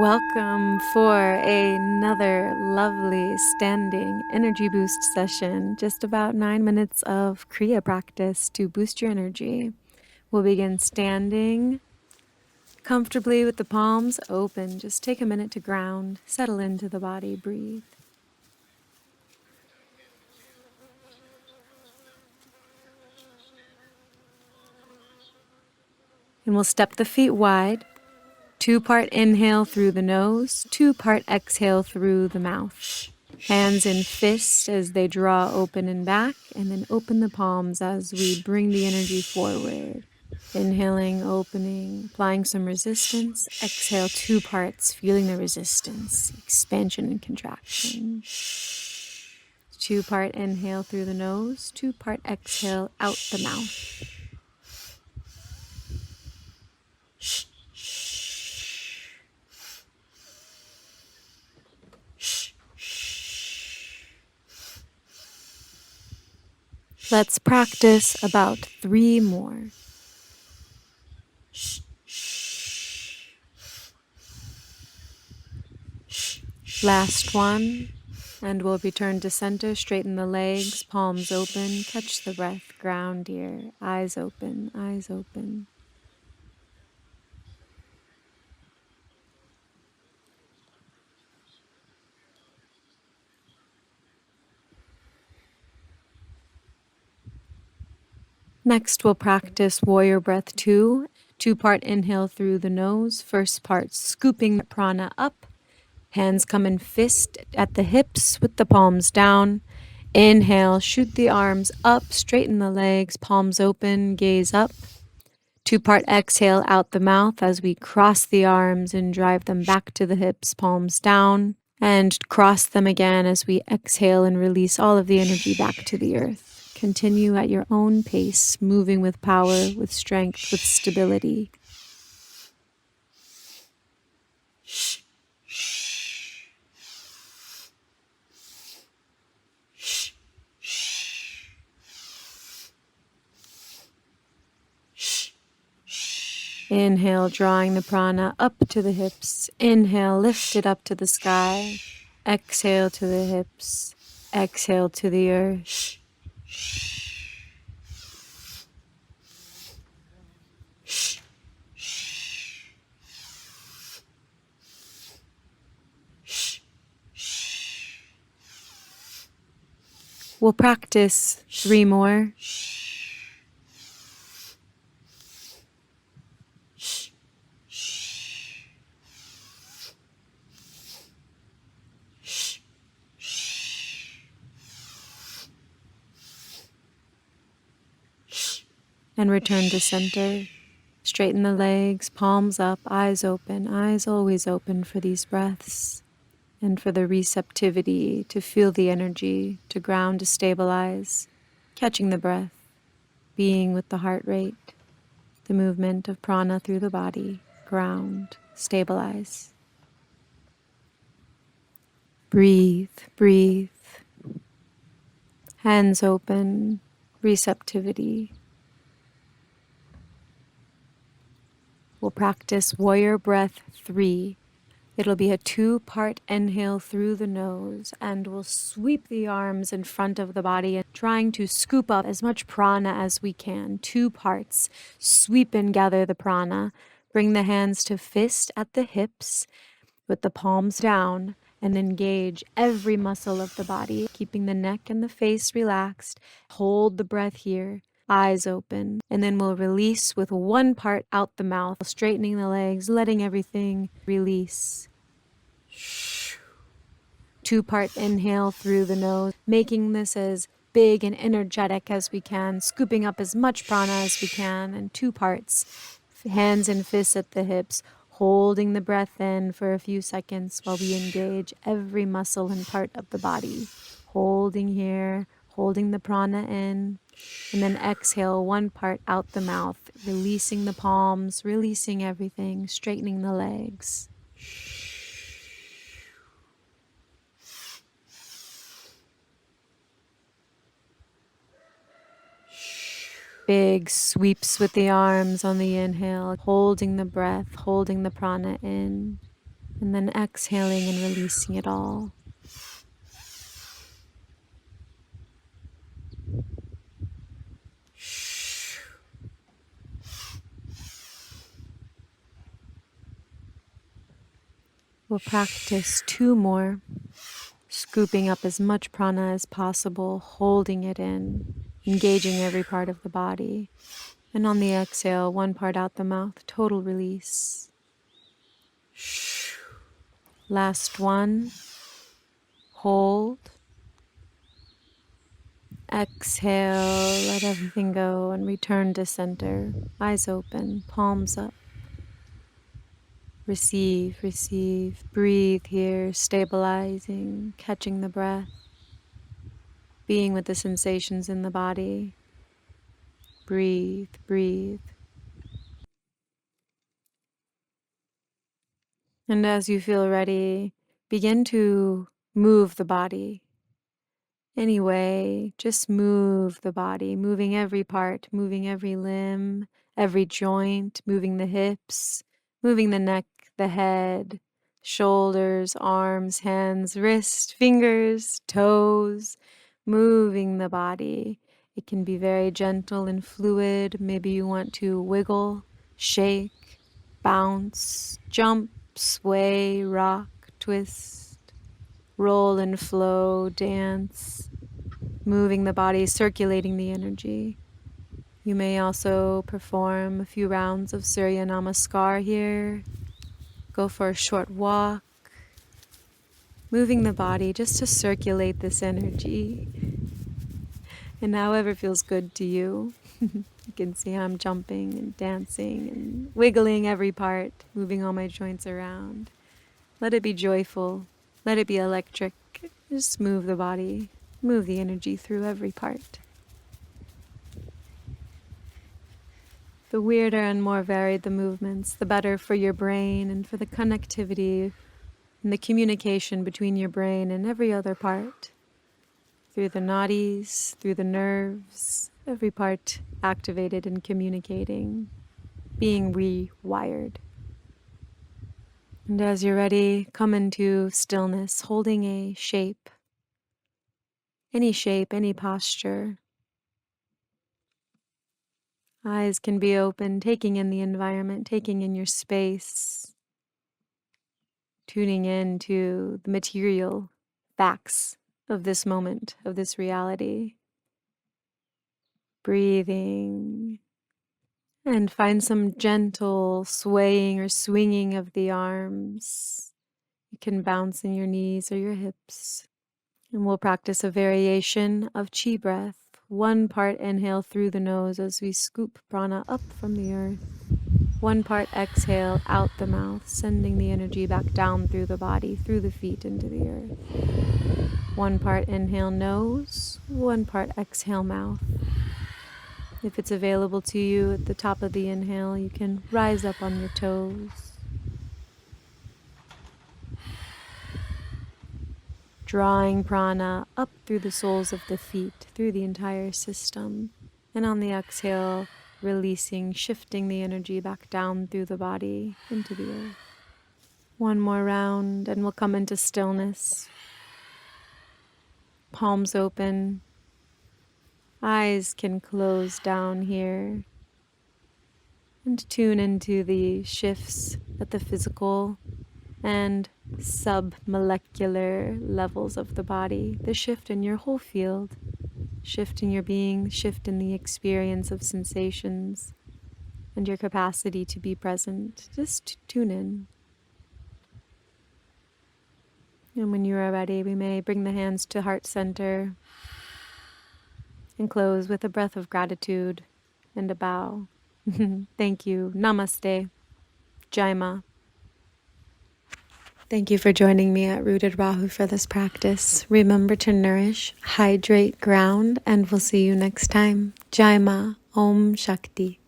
Welcome for another lovely standing energy boost session. Just about 9 minutes of kriya practice to boost your energy. We'll begin standing comfortably with the palms open. Just take a minute to ground, settle into the body, breathe. And we'll step the feet wide. 2-part inhale through the nose, 2-part exhale through the mouth. Hands in fists as they draw open and back, and then open the palms as we bring the energy forward. Inhaling, opening, applying some resistance. Exhale, 2 parts, feeling the resistance, expansion and contraction. 2-part inhale through the nose, 2-part exhale out the mouth. Let's practice about 3 more. Last one, and we'll return to center, straighten the legs, palms open, catch the breath, ground here, eyes open, eyes open. Next, we'll practice warrior breath 2, 2-part inhale through the nose, first part scooping the prana up, hands come in fist at the hips with the palms down. Inhale, shoot the arms up, straighten the legs, palms open, gaze up. 2-part exhale out the mouth as we cross the arms and drive them back to the hips, palms down, and cross them again as we exhale and release all of the energy back to the earth. Continue at your own pace, moving with power, with strength, with stability. Inhale, drawing the prana up to the hips. Inhale, lift it up to the sky. Exhale to the hips. Exhale to the earth. We'll practice 3 more. And return to center. Straighten the legs, palms up, eyes open, eyes always open for these breaths. And for the receptivity to feel the energy, to ground, to stabilize, catching the breath, being with the heart rate, the movement of prana through the body, ground, stabilize. Breathe, breathe. Hands open, receptivity. We'll practice warrior breath 3. It'll be a 2-part inhale through the nose, and we'll sweep the arms in front of the body and trying to scoop up as much prana as we can. 2 parts. Sweep and gather the prana. Bring the hands to fist at the hips with the palms down and engage every muscle of the body, keeping the neck and the face relaxed. Hold the breath here. Eyes open, and then we'll release with 1 part out the mouth, straightening the legs, letting everything release. 2-part inhale through the nose, making this as big and energetic as we can, scooping up as much prana as we can, and 2 parts, hands and fists at the hips, holding the breath in for a few seconds while we engage every muscle and part of the body. Holding here, holding the prana in, and then exhale 1 part out the mouth, releasing the palms, releasing everything, straightening the legs. Big sweeps with the arms on the inhale, holding the breath, holding the prana in. And then exhaling and releasing it all. We'll practice 2 more, scooping up as much prana as possible, holding it in, engaging every part of the body. And on the exhale, 1 part out the mouth, total release. Last one, hold. Exhale, let everything go and return to center. Eyes open, palms up. Receive, receive, breathe here, stabilizing, catching the breath, being with the sensations in the body. Breathe, breathe. And as you feel ready, begin to move the body. Anyway, just move the body, moving every part, moving every limb, every joint, moving the hips, moving the neck, the head, shoulders, arms, hands, wrists, fingers, toes, moving the body. It can be very gentle and fluid. Maybe you want to wiggle, shake, bounce, jump, sway, rock, twist, roll and flow, dance, moving the body, circulating the energy. You may also perform a few rounds of Surya Namaskar here. Go for a short walk, moving the body just to circulate this energy. And however feels good to you. You can see how I'm jumping and dancing and wiggling every part, moving all my joints around. Let it be joyful. Let it be electric. Just move the body. Move the energy through every part. The weirder and more varied the movements, the better for your brain and for the connectivity and the communication between your brain and every other part. Through the nadis, through the nerves, every part activated and communicating, being rewired. And as you're ready, come into stillness, holding a shape, any posture. Eyes can be open, taking in the environment, taking in your space, tuning in to the material facts of this moment, of this reality. Breathing, and find some gentle swaying or swinging of the arms. You can bounce in your knees or your hips. And we'll practice a variation of chi breath. 1 part inhale through the nose as we scoop prana up from the earth. 1 part exhale out the mouth, sending the energy back down through the body, through the feet into the earth. 1 part inhale nose, 1 part exhale mouth. If it's available to you at the top of the inhale, you can rise up on your toes. Drawing prana up through the soles of the feet, through the entire system. And on the exhale, releasing, shifting the energy back down through the body, into the earth. 1 more round, and we'll come into stillness. Palms open. Eyes can close down here. And tune into the shifts at the physical and submolecular levels of the body, the shift in your whole field, shift in your being, shift in the experience of sensations, and your capacity to be present. Just tune in. And when you are ready, we may bring the hands to heart center and close with a breath of gratitude and a bow. Thank you. Namaste. Jai Ma. Thank you for joining me at Rooted Rahu for this practice. Remember to nourish, hydrate, ground, and we'll see you next time. Jai Ma. Om Shakti.